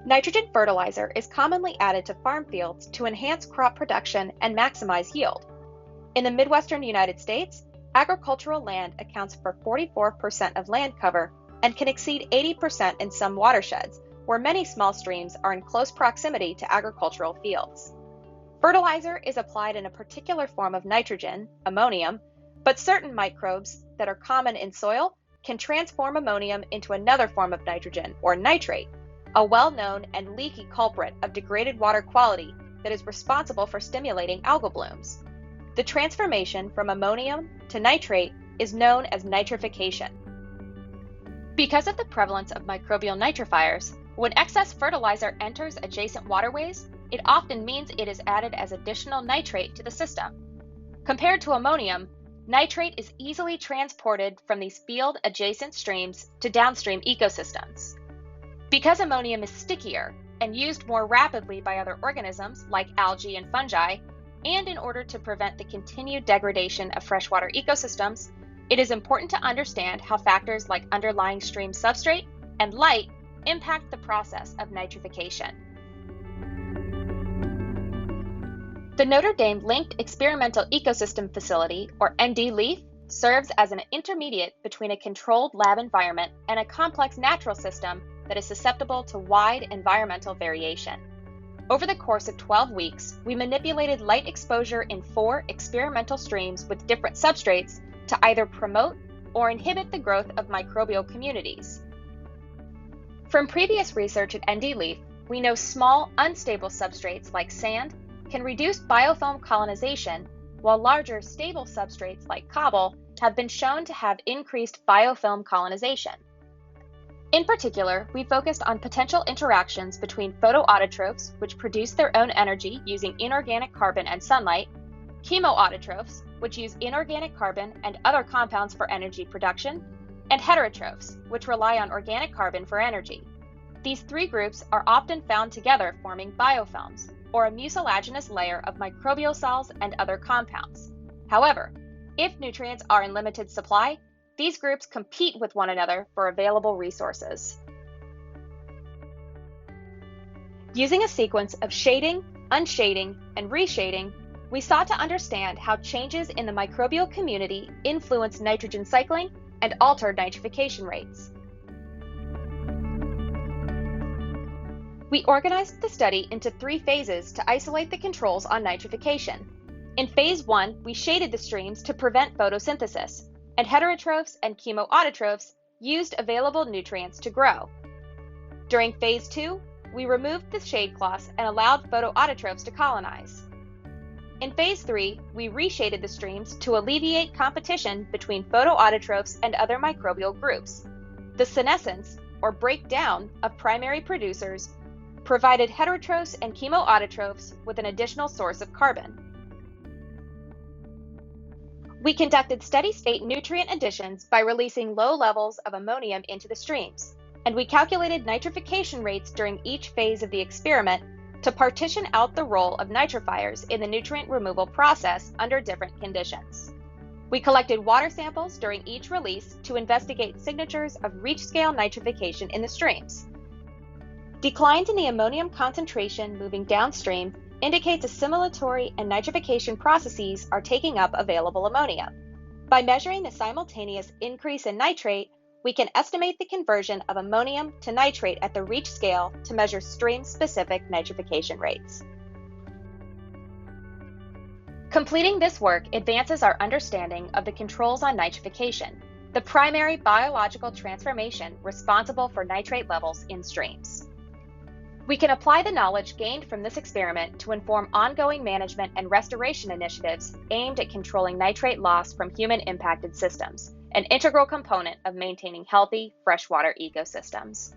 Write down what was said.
Nitrogen fertilizer is commonly added to farm fields to enhance crop production and maximize yield. In the Midwestern United States, agricultural land accounts for 44% of land cover and can exceed 80% in some watersheds, where many small streams are in close proximity to agricultural fields. Fertilizer is applied in a particular form of nitrogen, ammonium, but certain microbes that are common in soil can transform ammonium into another form of nitrogen, or nitrate, a well-known and leaky culprit of degraded water quality that is responsible for stimulating algal blooms. The transformation from ammonium to nitrate is known as nitrification. Because of the prevalence of microbial nitrifiers, when excess fertilizer enters adjacent waterways, it often means it is added as additional nitrate to the system. Compared to ammonium, nitrate is easily transported from these field-adjacent streams to downstream ecosystems. Because ammonium is stickier and used more rapidly by other organisms like algae and fungi, and in order to prevent the continued degradation of freshwater ecosystems, it is important to understand how factors like underlying stream substrate and light impact the process of nitrification. The Notre Dame Linked Experimental Ecosystem Facility, or ND-LEEF, serves as an intermediate between a controlled lab environment and a complex natural system that is susceptible to wide environmental variation. Over the course of 12 weeks, we manipulated light exposure in 4 experimental streams with different substrates to either promote or inhibit the growth of microbial communities. From previous research at ND-LEEF, we know small, unstable substrates like sand can reduce biofilm colonization, while larger, stable substrates like cobble have been shown to have increased biofilm colonization. In particular, we focused on potential interactions between photoautotrophs, which produce their own energy using inorganic carbon and sunlight, chemoautotrophs, which use inorganic carbon and other compounds for energy production, and heterotrophs, which rely on organic carbon for energy. These 3 groups are often found together forming biofilms, or a mucilaginous layer of microbial cells and other compounds. However, if nutrients are in limited supply, these groups compete with one another for available resources. Using a sequence of shading, unshading, and reshading, we sought to understand how changes in the microbial community influence nitrogen cycling and alter nitrification rates. We organized the study into 3 phases to isolate the controls on nitrification. In phase 1, we shaded the streams to prevent photosynthesis, and heterotrophs and chemoautotrophs used available nutrients to grow. During phase 2, we removed the shade cloths and allowed photoautotrophs to colonize. In phase 3, we reshaded the streams to alleviate competition between photoautotrophs and other microbial groups. The senescence, or breakdown, of primary producers provided heterotrophs and chemoautotrophs with an additional source of carbon. We conducted steady-state nutrient additions by releasing low levels of ammonium into the streams, and we calculated nitrification rates during each phase of the experiment to partition out the role of nitrifiers in the nutrient removal process under different conditions. We collected water samples during each release to investigate signatures of reach-scale nitrification in the streams. Declines in the ammonium concentration moving downstream indicates assimilatory and nitrification processes are taking up available ammonium. By measuring the simultaneous increase in nitrate, we can estimate the conversion of ammonium to nitrate at the reach scale to measure stream-specific nitrification rates. Completing this work advances our understanding of the controls on nitrification, the primary biological transformation responsible for nitrate levels in streams. We can apply the knowledge gained from this experiment to inform ongoing management and restoration initiatives aimed at controlling nitrate loss from human-impacted systems, an integral component of maintaining healthy freshwater ecosystems.